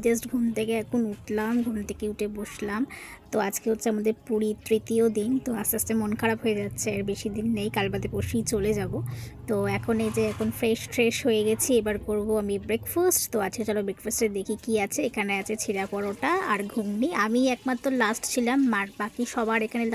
Just ঘুম থেকে এখন উঠলাম, ঘুম থেকে উঠে বসলাম। তো আজকে হচ্ছে আমাদের পুরীর তৃতীয় দিন। তো আস্তে আস্তে মন খারাপ হয়ে যাচ্ছে, আর বেশি দিন নেই, কাল বাদে পরশুই চলে যাব। তো এখন এই যে এখন ফ্রেশ হয়ে গেছি, এবার করব আমি ব্রেকফাস্ট। তো আজকে চলো ব্রেকফাস্টে দেখি কি আছে। এখানে আছে ছিঁড়া পরোটা আর ঘুগনি। আমি একমাত্র লাস্ট ছিলাম, বাকি সবার এখানে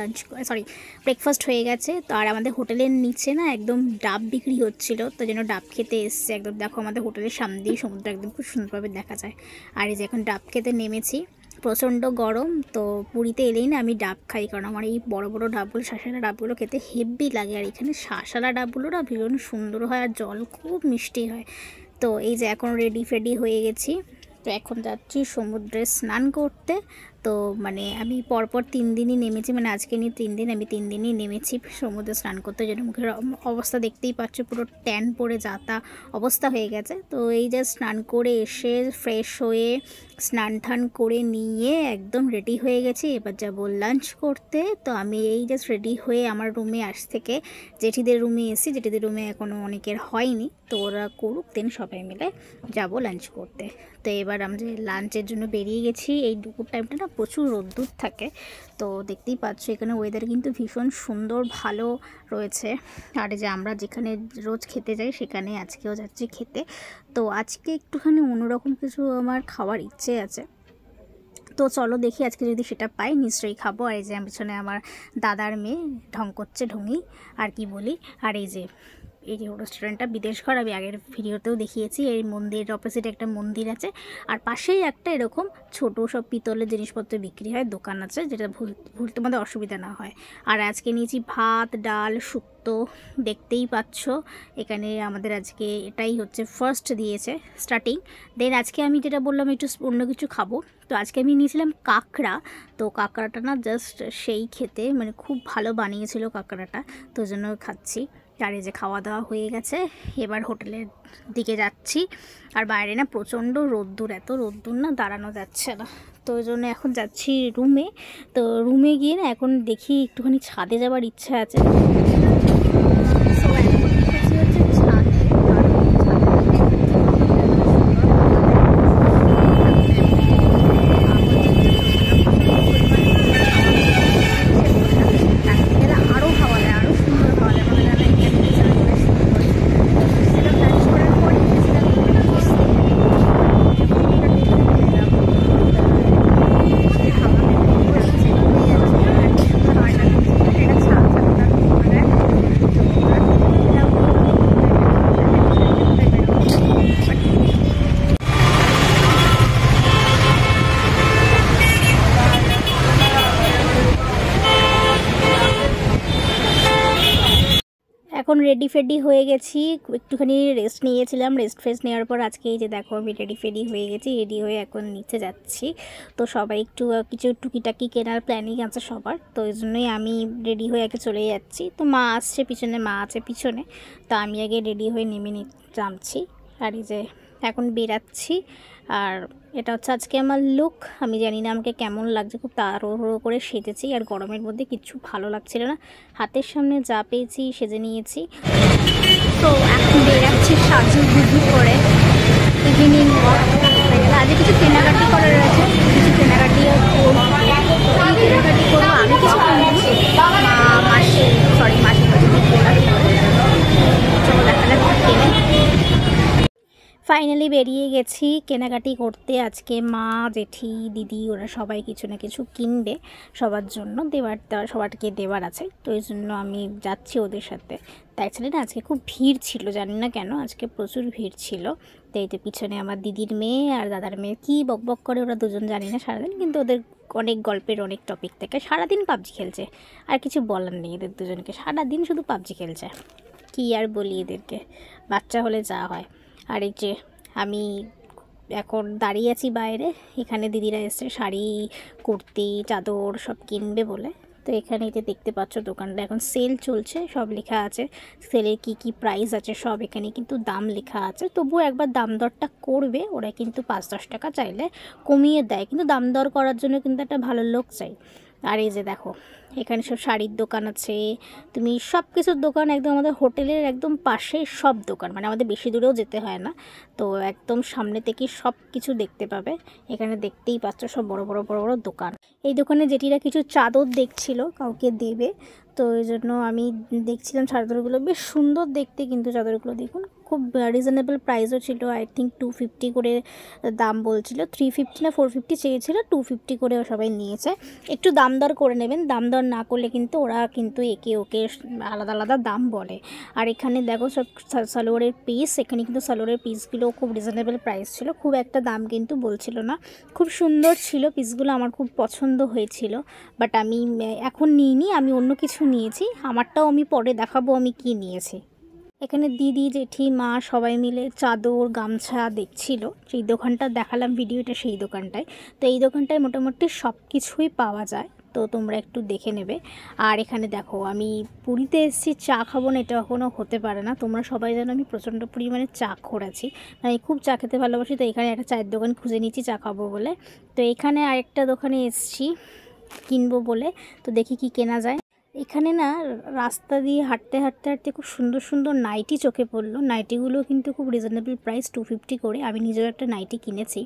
ব্রেকফাস্ট হয়ে গেছে। তো আর আমাদের হোটেলের নিচে না একদম ডাব বিক্রি হচ্ছিল, তো যেন ডাব খেতে এসছে। একদম দেখো আমাদের হোটেলের সামনে দিয়ে সমুদ্র একদম খুব সুন্দরভাবে দেখা যায়। আর এই যে এখন ডাব খেতে নেমেছি, প্রচণ্ড গরম। তো পুরীতে এলেই না আমি ডাব খাই, কারণ আমার এই বড় বড় ডাবগুলো, শাঁসালা ডাবগুলো খেতে হেভি লাগে। আর এখানে শাঁসালা ডাবগুলো না ভীষণ সুন্দর হয়, আর জল খুব মিষ্টি হয়। তো এই যে এখন রেডি হয়ে গেছি। তো এখন যাচ্ছি সমুদ্রে স্নান করতে। তো মানে আমি পরপর 3 দিনই নেমেছি, মানে আজকে নিয়ে 3 দিন, আমি 3 দিনই নেমেছি সমুদ্রে স্নান করতে। যেন মুখের অবস্থা দেখতেই পাচ্ছ, পুরো ট্যান পড়ে যাতা অবস্থা হয়ে গেছে। তো এই যে স্নান করে এসে ফ্রেশ হয়ে স্নান টান করে নিয়ে একদম রেডি হয়ে গেছি, এবার যাবো লাঞ্চ করতে। তো আমি এই জাস্ট রেডি হয়ে আমার রুমে থেকে জেঠিদের রুমে এসেছি। জেঠিদের রুমে এখনও অনেকের হয়নি, তো ওরা করুক, দেন সবাই মিলে যাব লাঞ্চ করতে। তো এবার আমরা লাঞ্চের জন্য বেরিয়ে গেছি। এই দুপুর টাইমটা না প্রচুর রোদ্দুর থাকে, তো দেখতেই পাচ্ছ এখানে ওয়েদার কিন্তু ভীষণ সুন্দর ভালো রয়েছে। আর যে আমরা যেখানে রোজ খেতে যাই সেখানে আজকেও যাচ্ছি খেতে। তো আজকে একটুখানি অন্যরকম কিছু আমার খাওয়ার ইচ্ছে আছে, তো চলো দেখি আজকে যদি সেটা পাই নিশ্চয়ই খাবো। আর এই যে পিছনে আমার দাদার মেয়ে ঢং করছে, ঢঙি আর কি বলি। আর এই যে রেস্টুরেন্টটা বিদেশ ঘর, আমি আগের ভিডিওতেও দেখিয়েছি। এই মন্দিরের অপোজিটে একটা মন্দির আছে, আর পাশেই একটা এরকম ছোট সব পিতলের জিনিসপত্র বিক্রি হয় দোকান আছে, যেটা ভুলতে আমাদের অসুবিধা না হয়। আর আজকে নিয়েছি ভাত, ডাল, শুক্তো, দেখতেই পাচ্ছ। এখানে আমাদের আজকে এটাই হচ্ছে ফার্স্ট দিয়েছে স্টার্টিং। দেন আজকে আমি যেটা বললাম একটু অন্য কিছু খাবো, তো আজকে আমি নিয়েছিলাম কাঁকড়া। তো কাঁকড়াটা না জাস্ট সেই খেতে, মানে খুব ভালো বানিয়েছিল কাঁকড়াটা, তো ওই জন্য খাচ্ছি। আর এই যে খাওয়া দাওয়া হয়ে গেছে, এবার হোটেলের দিকে যাচ্ছি। আর বাইরে না প্রচণ্ড রোদ্দুর, এত রোদ্দুর না দাঁড়ানো যাচ্ছে না, তো ওই জন্য এখন যাচ্ছি রুমে। তো রুমে গিয়ে না এখন দেখি একটুখানি ছাদে যাওয়ার ইচ্ছা আছে। এখন রেডি হয়ে গেছি, একটুখানি রেস্ট নিয়েছিলাম। রেস্ট নেওয়ার পর আজকে এই যে দেখো আমি রেডি হয়ে গেছি, রেডি হয়ে এখন নিচে যাচ্ছি। তো সবাই একটু কিছু টুকিটাকি কেনার প্ল্যানিং আছে সবার, তো ওই জন্যই আমি রেডি হয়ে আগে চলে যাচ্ছি। তো মা আসছে পিছনে, মা আছে পিছনে, তো আমি আগে রেডি হয়ে নেমে নামছি। আর এই যে এখন বেরাচ্ছি। আর এটা হচ্ছে আজকে আমার লুক। আমি জানি না আমাকে কেমন লাগছে, খুব তাড়াহুড়ো করে সেজেছি, আর গরমের মধ্যে কিছু ভালো লাগছিল না, হাতের সামনে যা পেয়েছি সেজে নিয়েছি। তো এখন বেরাচ্ছি সাজু গুজু করে, ইভিনিং ওয়াক। আজকে কিছু কেনাকাটি করার আছে, কিছু কেনাকাটিও করবো। আমি কিছু মাসি চলো দেখা যাক কেনে। ফাইনালি বেরিয়ে গেছি কেনাকাটি করতে। আজকে মা, জেঠি, দিদি ওরা সবাই কিছু না কিছু কিনবে সবার জন্য, সবারকে দেওয়ার আছে, তো এই জন্য আমি যাচ্ছি ওদের সাথে। তো অ্যাকচুয়ালি না আজকে খুব ভিড় ছিল, জানি না কেন আজকে প্রচুর ভিড় ছিল। তো এই তো পিছনে আমার দিদির মেয়ে আর দাদার মেয়ে কী বকবক করে ওরা দুজন, জানি না সারাদিন, কিন্তু ওদের অনেক গল্পের অনেক টপিক থেকে সারাদিন পাবজি খেলছে। আর কিছু বলার নেই এদের দুজনকে, সারাদিন শুধু পাবজি খেলছে, কী আর বলি এদেরকে, বাচ্চা হলে যা হয়। আর এই যে আমি এখন দাঁড়িয়ে আছি বাইরে, এখানে দিদিরা এসছে শাড়ি, কুর্তি, চাদর সব কিনবে বলে। তো এখানে যে দেখতে পাচ্ছ দোকানটা এখন সেল চলছে, সব লেখা আছে সেলের কি প্রাইস আছে সব এখানে কিন্তু দাম লেখা আছে। তবুও একবার দাম দরটা করবে ওরা, কিন্তু 5-10 টাকা চাইলে কমিয়ে দেয়, কিন্তু দাম দর করার জন্য কিন্তু একটা ভালো লোক চাই। আর এই যে দেখো এখানে সব শাড়ির দোকান আছে, তুমি সব কিছুর দোকান, একদম আমাদের হোটেলের একদম পাশে সব দোকান, মানে আমাদের বেশি দূরেও যেতে হয় না, তো একদম সামনে থেকে সব কিছু দেখতে পাবে। এখানে দেখতেই পাচ্ছ সব বড় বড় বড় বড় দোকান। এই দোকানে জেঠিরা কিছু চাদর দেখছিল, কাউকে দেবে, তো এই জন্য আমি দেখছিলাম চাদরগুলো, বেশ সুন্দর দেখতে, কিন্তু চাদরগুলো দেখুন খুব রিজনেবল প্রাইসও ছিল। আই থিঙ্ক 250 করে দাম বলছিল, 350 না 450 চেয়েছিল, 250 করে সবাই নিয়েছে। একটু দাম দর করে নেবেন, দাম দর না করলে কিন্তু ওরা কিন্তু একে ওকে আলাদা আলাদা দাম বলে। আর এখানে দেখো সব সালোয়ারের পিস, এখানে কিন্তু সালোয়ারের পিসগুলো খুব রিজনেবল প্রাইস ছিল, খুব একটা দাম কিন্তু বলছিল না, খুব সুন্দর ছিল পিসগুলো, আমার খুব পছন্দ হয়েছিল। বাট আমি এখন নিইনি, আমি অন্য কিছু নিয়েছি, আমারটাও আমি পরে দেখাবো আমি কি নিয়েছি। এখানে দিদি জেঠি মা সবাই মিলে চাদর গামছা দেখছিল, সেই দোকানটা দেখালাম ভিডিওটা, সেই দোকানটায়। তো এই দোকানটায় মোটামুটি সব কিছুই পাওয়া যায়, তো তোমরা একটু দেখে নেবে। আর এখানে দেখো আমি পুরীতে এসেছি, চা খাবো না এটা এখনও হতে পারে না, তোমরা সবাই জানো আমি প্রচণ্ড পরিমাণে চা খোঁড়াছি, আমি খুব চা খেতে ভালোবাসি। তো এখানে একটা চায়ের দোকান খুঁজে নিচ্ছি চা খাবো বলে, তো এখানে আরেকটা দোকানে এসেছি কিনবো বলে, তো দেখি কি কেনা যায়। এখানে না রাস্তা দিয়ে হাঁটতে হাঁটতে হাঁটতে খুব সুন্দর সুন্দর নাইটি চোখে পড়লো, নাইটিগুলো কিন্তু খুব রিজনেবল প্রাইস, 250 করে। আমি নিজেও একটা নাইটি কিনেছি।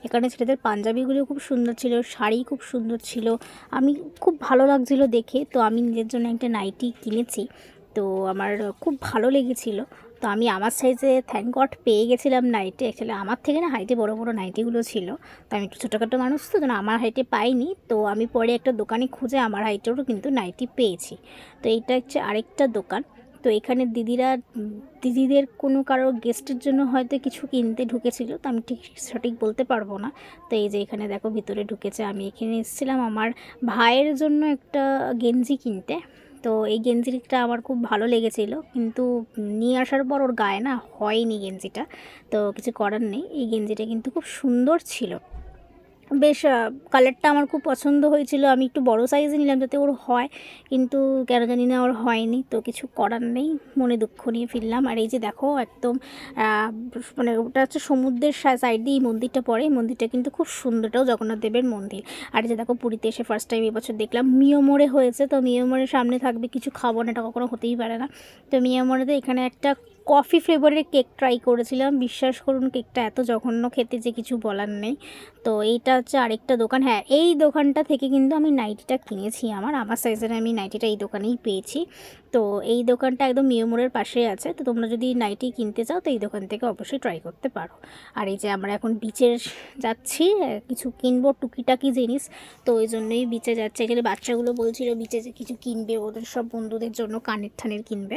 এখানে ছেলেদের পাঞ্জাবিগুলো খুব সুন্দর ছিল, শাড়ি খুব সুন্দর ছিল, আমি খুব ভালো লাগছিলো দেখে, তো আমি নিজের জন্য একটা নাইটি কিনেছি, তো আমার খুব ভালো লেগেছিলো। তো আমি আমার সাইজে থ্যাঙ্ক গড পেয়ে গেছিলাম নাইটি, অ্যাকচুয়ালি আমার থেকে না হাইটে বড় বড় নাইটিগুলো ছিল, তো আমি একটু ছোটোখাটো মানুষ, তো আমার হাইটে পাইনি, তো আমি পরে একটা দোকানে খুঁজে আমার হাইটেরও কিন্তু নাইটি পেয়েছি। তো এইটা হচ্ছে আরেকটা দোকান। তো এখানে দিদিদের কোনো কারোর গেস্টের জন্য হয়তো কিছু কিনতে ঢুকেছিল, তো আমি ঠিক সঠিক বলতে পারবো না। তো এই যে এখানে দেখো ভিতরে ঢুকেছে, আমি এখানে এসেছিলাম আমার ভাইয়ের জন্য একটা গেঞ্জি কিনতে, তো এই গেঞ্জিটা আমার খুব ভালো লেগেছিল, কিন্তু নিয়ে আসার পর ওর গায়ে না হয়নি গেঞ্জিটা, তো কিছু করার নেই। এই গেঞ্জিটা কিন্তু খুব সুন্দর ছিল, বেশ কালারটা আমার খুব পছন্দ হয়েছিল, আমি একটু বড় সাইজে নিলাম যাতে ওর হয়, কিন্তু কেন জানি না ওর হয়নি, তো কিছু করার নেই, মনে দুঃখ নিয়ে ফিরলাম। আর এই যে দেখো একদম মানে ওটা হচ্ছে সমুদ্রের সাইড দিয়ে এই মন্দিরটা পড়ে, এই মন্দিরটা কিন্তু খুব সুন্দরটাও জগন্নাথ দেবের মন্দির। আর এই যে দেখো পুরীতে এসে ফার্স্ট টাইম এবছর দেখলাম মিয়োমোড়ে হয়েছে, তো মিয়োমোড়ের সামনে থাকবে কিছু খাবো না, এটা কখনো হতেই পারে না। তো মিয়োমোড়েতে এখানে একটা কফি ফ্লেভারের কেক ট্রাই করেছিলাম, বিশ্বাস করুন কেকটা এত জঘন্য খেতে যে কিছু বলার নেই। তো এইটা হচ্ছে আরেকটা দোকান, হ্যাঁ এই দোকানটা থেকে কিন্তু আমি নাইটিটা কিনেছি, আমার সাইজের আমি নাইটিটা এই দোকানেই পেয়েছি। তো এই দোকানটা একদম মিয়োমোড়ের পাশে আছে, তো তোমরা যদি নাইটি কিনতে চাও তো এই দোকান থেকে অবশ্যই ট্রাই করতে পারো। আর এই যে আমরা এখন বিচে যাচ্ছি, কিছু কিনবো টুকিটাকি জিনিস, তো ওই জন্যই বিচে যাচ্ছে। এখানে বাচ্চাগুলো বলছিল বিচে যে কিছু কিনবে, ওদের সব বন্ধুদের জন্য কানের ঠানের কিনবে,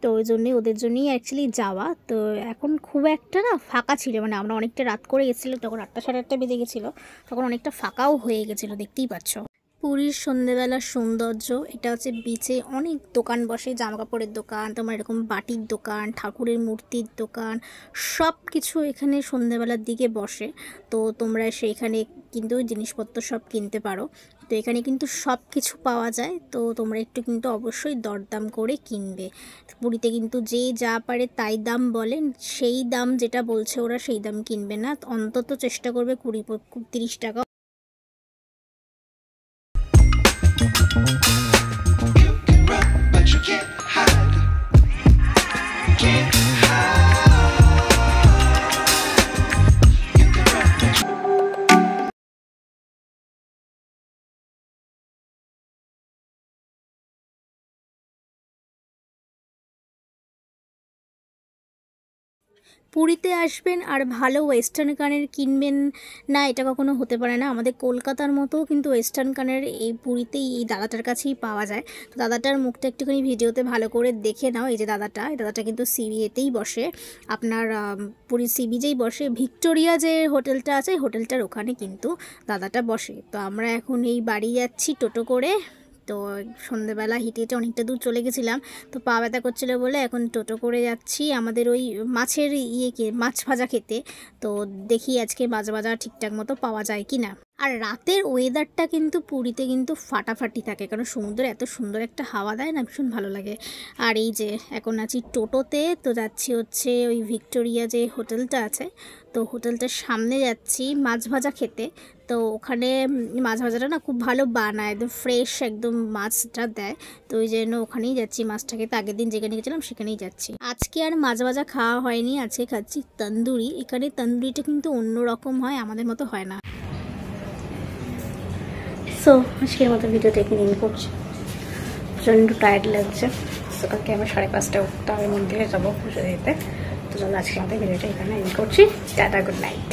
তো ওই জন্যই ওদের জন্যই অ্যাকচুয়ালি যাওয়া। তো এখন খুব একটা না ফাঁকা ছিল, মানে আমরা অনেকটা রাত করে গেছিলাম, তখন 8টা সাড়ে 8টা বেজে গেছিলো, তখন অনেকটা ফাঁকাও হয়ে গেছিলো, দেখতেই পাচ্ছ। পুরীর সন্ধ্যেবেলার সৌন্দর্য, এটা হচ্ছে বিচে অনেক দোকান বসে, জামাকাপড়ের দোকান, তোমার এরকম বাটির দোকান, ঠাকুরের মূর্তির দোকান, সব কিছু এখানে সন্ধ্যেবেলার দিকে বসে, তো তোমরা সেইখানে কিন্তু জিনিসপত্র সব কিনতে পারো। তো এখানে কিন্তু সব কিছু পাওয়া যায়, তো তোমরা একটু কিন্তু অবশ্যই দরদাম করে কিনবে। পুরীতে কিন্তু যে যা পারে তাই দাম বলেন, সেই দাম যেটা বলছে ওরা সেই দাম কিনবে না, অন্তত চেষ্টা করবে 20-30 টাকা। পুরীতে আসবেন আর ভালো ওয়েস্টার্ন কানের কিনবেন না, এটা কখনো হতে পারে না। আমাদের কলকাতার মতো কিন্তু ওয়েস্টার্ন কানের এই পুরীতেই এই দাদাটার কাছেই পাওয়া যায়। তো দাদাটার মুখটা একটুখানি ভিডিওতে ভালো করে দেখে নাও। এই যে দাদাটা কিন্তু সিবিএতেই বসে, আপনার পুরী সি বিচেই বসে, ভিক্টোরিয়া যে হোটেলটা আছে হোটেলটার ওখানে কিন্তু দাদাটা বসে। তো আমরা এখন এই বাড়ি যাচ্ছি টোটো করে, তো সন্ধ্যেবেলা হেঁটে হেঁটে অনেকটা দূর চলে গেছিলাম, তো পা ব্যথা করছিলো বলে এখন টোটো করে যাচ্ছি আমাদের ওই মাছের মাছ ভাজা খেতে। তো দেখি আজকে মাছ ভাজা ঠিকঠাক মতো পাওয়া যায় কি না। আর রাতের ওয়েদারটা কিন্তু পুরীতে কিন্তু ফাটাফাটি থাকে, কারণ সমুদ্রে এত সুন্দর একটা হাওয়া দেয় না, ভীষণ ভালো লাগে। আর এই যে এখন আছি টোটোতে, তো যাচ্ছি হচ্ছে ওই ভিক্টোরিয়া যে হোটেলটা আছে, তো হোটেলটার সামনে যাচ্ছি মাছ ভাজা খেতে। তো ওখানে মাছ ভাজাটা না খুব ভালো বানায়, একদম ফ্রেশ একদম মাছটা দেয়। তো ওই জন্য ওখানেই যাচ্ছি মাছটা খেতে। আগের দিন যেখানে গেছিলাম সেখানেই যাচ্ছি। আজকে আর মাছ ভাজা খাওয়া হয়নি, আজকে খাচ্ছি তন্দুরি। এখানে তন্দুরিটা কিন্তু অন্যরকম হয়, আমাদের মতো হয় না। সো আজকের মতো ভিডিওটা এখানে এন্ড করছি, প্রচণ্ড টায়ার্ড লাগছে। সো কালকে আমার 5:30টায় উঠতে হবে, মন্দিরে যাবো পুজো দিতে। তো চলো আজকের মতো ভিডিওটা এখানে এন্ড করছি। Tata, good night.